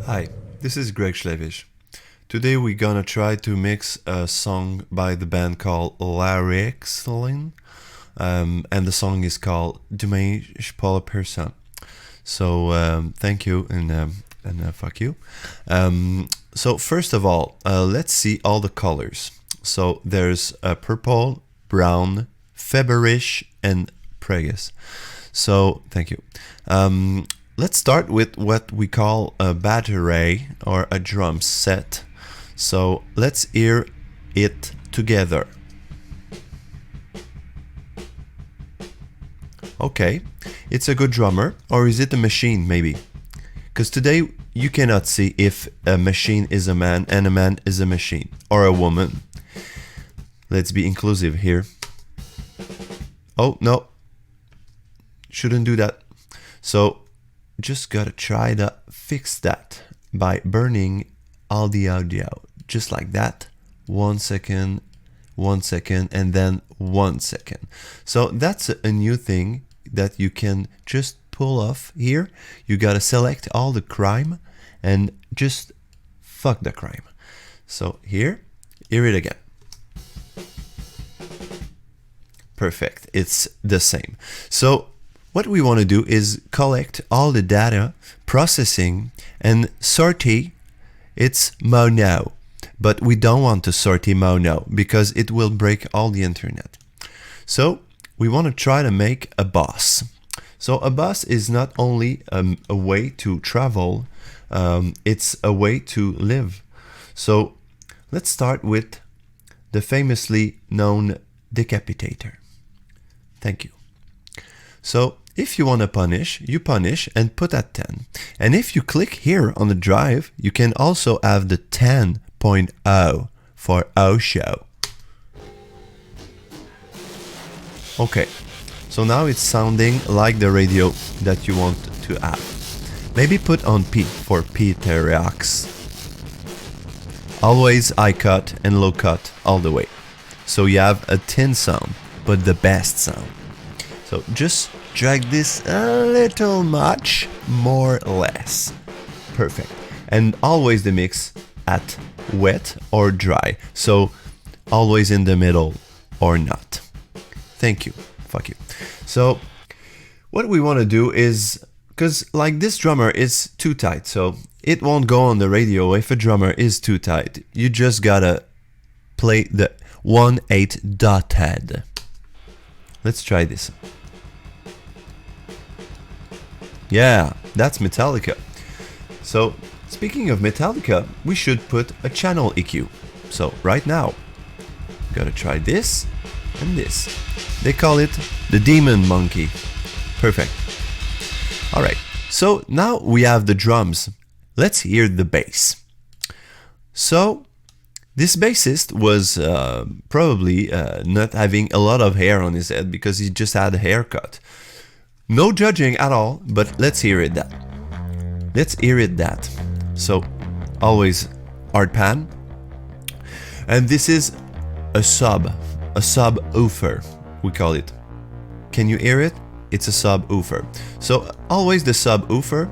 Hi, this is Greg Shlevish. Today we're gonna try to mix a song by the band called Larynx, and the song is called Demain, personne. So thank you and fuck you. So first of all, let's see all the colors. So there's purple, brown, feverish, and pregus. So thank you. Let's start with what we call a battery or a drum set. So let's hear it together. Okay, it's a good drummer, or is it a machine maybe? Because today you cannot see if a machine is a man and a man is a machine, or a woman. Let's be inclusive here. Oh no, shouldn't do that. So just gotta try to fix that by burning all the audio, just like that. 1 second, 1 second, and then 1 second. So that's a new thing that you can just pull off here. You gotta select all the crime and just fuck the crime. So here, hear it again. Perfect, it's the same. So what we want to do is collect all the data, processing, and sortie. It's mono, but we don't want to sortie mono because it will break all the internet. So we want to try to make a bus. So a bus is not only a way to travel, it's a way to live. So let's start with the famously known decapitator. Thank you. So if you want to punish, you punish and put at 10. And if you click here on the drive, you can also have the 10.0 for O show. Okay, so now it's sounding like the radio that you want to have. Maybe put on P for Pterox. Always high cut and low cut all the way. So you have a thin sound, but the best sound. So just drag this a little much, more or less. Perfect. And always the mix at wet or dry. So always in the middle or not. Thank you. Fuck you. So what we want to do is, because like this drummer is too tight, so it won't go on the radio if a drummer is too tight. You just gotta play the 1/8 dotted. Let's try this. Yeah, that's Metallica. So, speaking of Metallica, we should put a channel EQ. So, right now, gotta try this and this. They call it the Demon Monkey. Perfect. Alright, so now we have the drums. Let's hear the bass. So, this bassist was probably not having a lot of hair on his head because he just had a haircut. No judging at all, but let's hear it that. Let's hear it that. So, always hard pan. And this is a subwoofer, we call it. Can you hear it? It's a subwoofer. So, always the subwoofer.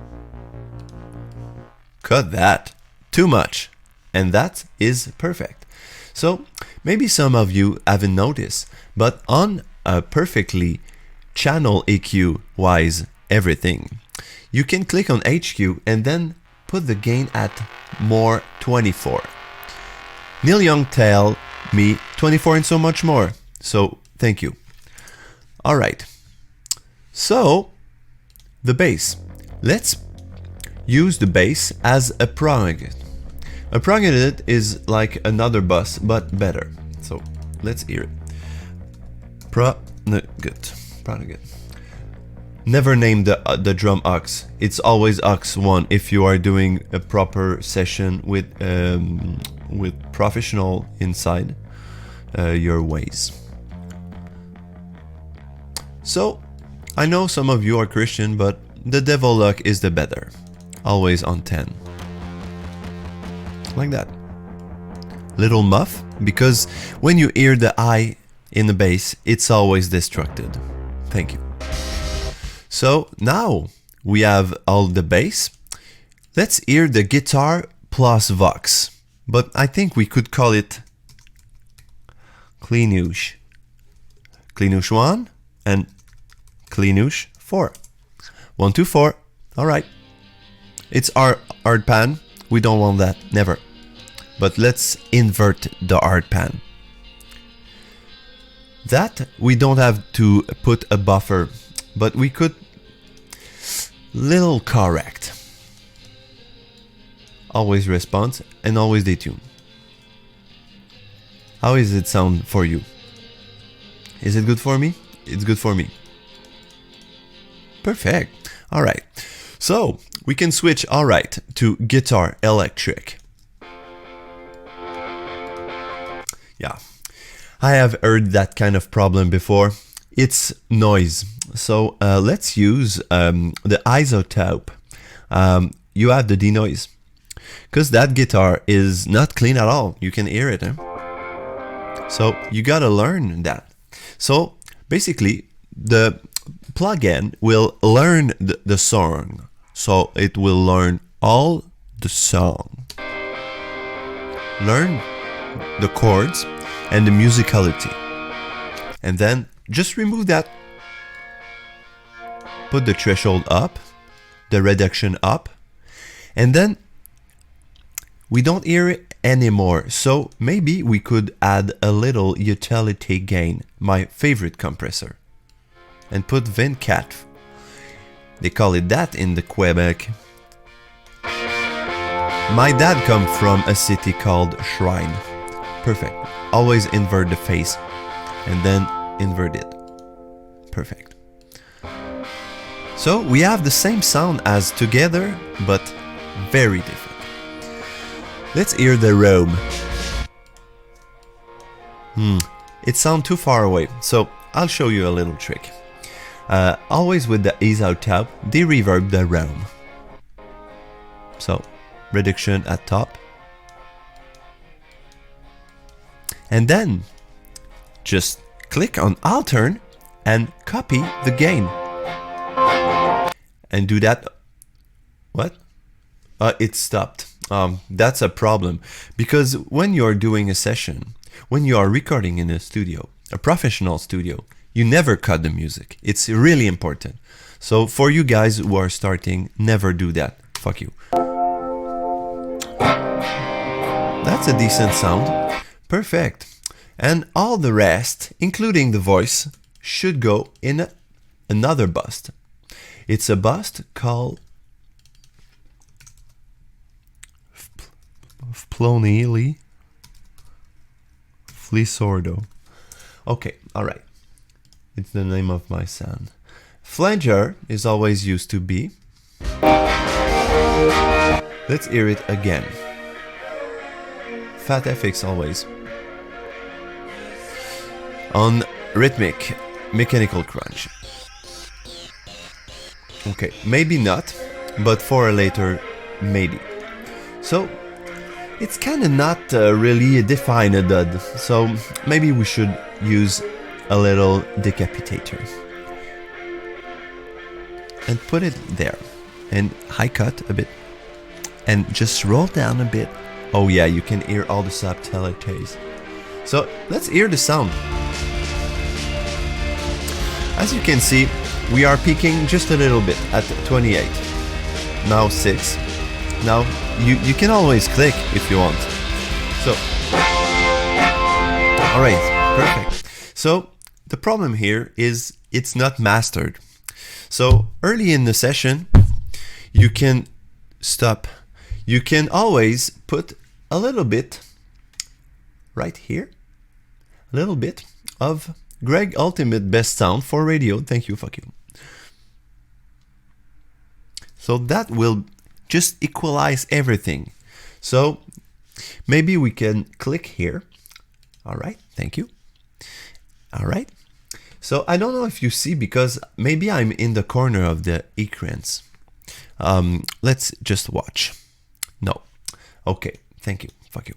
Cut that. Too much. And that is perfect. So, maybe some of you haven't noticed, but on a perfectly channel EQ wise everything, you can click on HQ and then put the gain at more 24. Neil Young tell me 24 and so much more. So thank you. Alright. So the bass. Let's use the bass as a prolongate. A prolongate is like another bus but better. So let's hear it. Prolongate. Never name the drum aux. It's always aux 1 if you are doing a proper session with professional inside your ways. So I know some of you are Christian, but the devil luck is the better. Always on 10. Like that. Little muff, because when you hear the I in the bass, it's always destructed. Thank you. So now we have all the bass. Let's hear the guitar plus Vox, but I think we could call it Cleanouche. Cleanouche 1 and Cleanouche 4. 1, 2, 4. Alright. It's our hard pan. We don't want that. Never. But let's invert the hard pan. That we don't have to put a buffer, but we could little correct. Always response and always detune. How is it sound for you? Is it good for me? It's good for me. Perfect. Alright. So we can switch alright to guitar electric. Yeah. I have heard that kind of problem before. It's noise. So let's use the isotope. You have the denoise. Because that guitar is not clean at all. You can hear it. So you gotta learn that. So basically the plugin will learn the song. So it will learn all the song. Learn the chords and the musicality. And then just remove that. Put the threshold up, the reduction up, and then we don't hear it anymore. So maybe we could add a little utility gain, my favorite compressor, and put Vincat. They call it that in the Quebec. My dad comes from a city called Shrine. Perfect. Always invert the face and then invert it. Perfect. So we have the same sound as together, but very different. Let's hear the roam. It sounds too far away, so I'll show you a little trick. Always with the isotope, de-reverb the roam. So, reduction at top. And then, just click on Altern and copy the gain. And do that. What? It stopped. That's a problem. Because when you're doing a session, when you are recording in a studio, a professional studio, you never cut the music. It's really important. So for you guys who are starting, never do that. Fuck you. That's a decent sound. Perfect. And all the rest, including the voice, should go in another bust. It's a bust called Plonili Flisordo. Okay, alright. It's the name of my sound. Flanger is always used to be. Let's hear it again. Fat FX always. On rhythmic, mechanical crunch. Okay, maybe not, but for a later, maybe. So, it's kind of not really defined a dud, so maybe we should use a little decapitator. And put it there. And high cut a bit. And just roll down a bit. Oh yeah, you can hear all the subtleties. So, let's hear the sound. As you can see, we are peaking just a little bit at 28. Now 6. Now, you can always click if you want. So, alright, perfect. So, the problem here is it's not mastered. So, early in the session, you can stop. You can always put a little bit right here. A little bit of Greg Ultimate Best Sound for Radio. Thank you, fuck you. So that will just equalize everything. So maybe we can click here. All right, thank you. All right. So I don't know if you see, because maybe I'm in the corner of the ecrans. Let's just watch. No. Okay, thank you. Fuck you.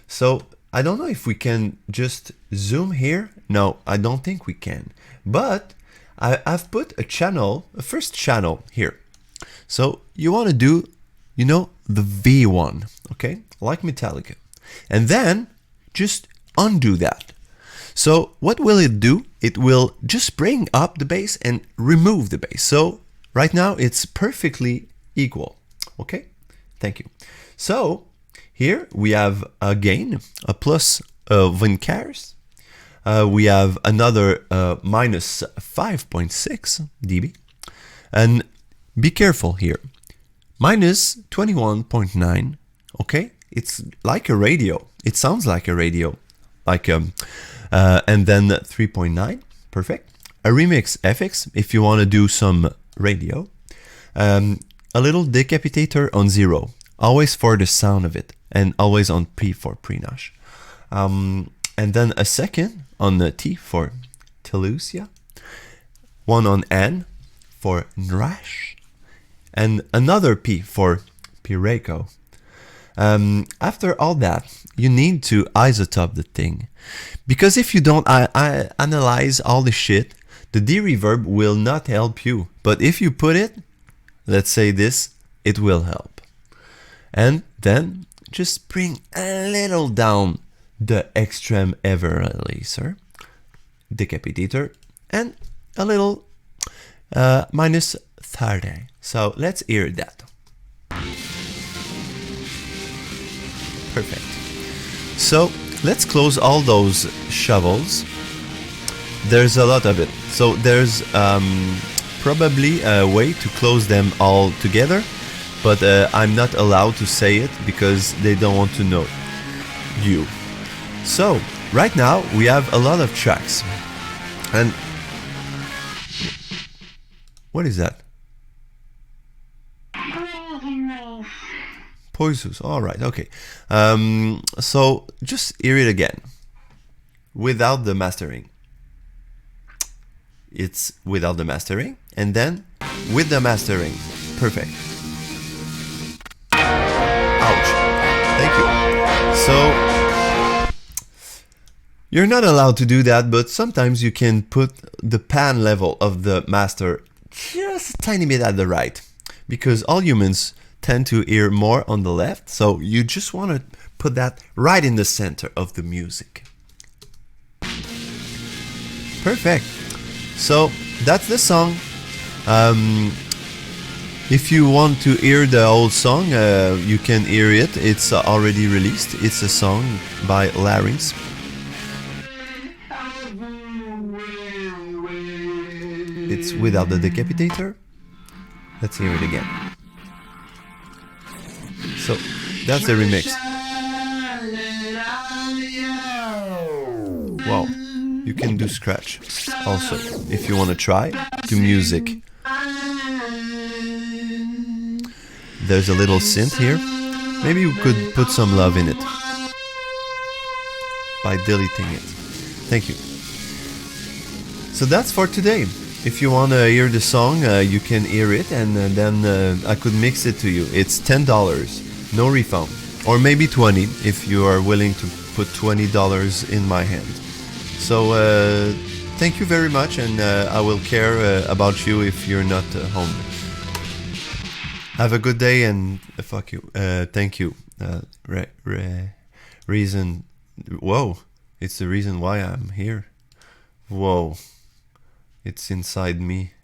So I don't know if we can just zoom here. No, I don't think we can. But I've put a channel, a first channel here. So you want to do, you know, the V1, okay, like Metallica, and then just undo that. So what will it do? It will just bring up the bass and remove the bass. So right now it's perfectly equal. Okay, thank you. So here we have a gain, a plus 24. We have another minus 5.6 dB. And be careful here. Minus 21.9. Okay, it's like a radio. It sounds like a radio. Like and then 3.9. Perfect. A remix FX if you want to do some radio. A little decapitator on 0, always for the sound of it, and always on P for pre-nosh. And then a second on the T for Telusia, one on N for Nrash, and another P for Pireko. After all that, you need to isotope the thing, because if you don't analyze all the shit, the D-reverb will not help you. But if you put it, let's say this, it will help. And then just bring a little down the extreme ever-releaser, decapitator, and a little minus 30. So let's hear that. Perfect. So let's close all those shovels. There's a lot of it. So there's probably a way to close them all together, but I'm not allowed to say it because they don't want to know you. So right now we have a lot of tracks, and what is that? Poisus. All right. Okay. So just hear it again without the mastering. It's without the mastering, and then with the mastering. Perfect. Ouch. Thank you. So you're not allowed to do that, but sometimes you can put the pan level of the master just a tiny bit at the right, because all humans tend to hear more on the left, so you just want to put that right in the center of the music. Perfect. So that's the song. If you want to hear the whole song, you can hear it. It's already released. It's a song by Larynx. It's without the decapitator. Let's hear it again. So that's the remix. Wow. You can do scratch also if you want to try to music. There's a little synth here. Maybe you could put some love in it by deleting it. Thank you. So that's for today. If you want to hear the song, you can hear it, and then I could mix it to you. It's $10, no refund, or maybe 20 if you are willing to put $20 in my hand. So thank you very much, and I will care about you if you're not home. Have a good day, and fuck you. Thank you. Reason. Whoa, it's the reason why I'm here. Whoa, it's inside me.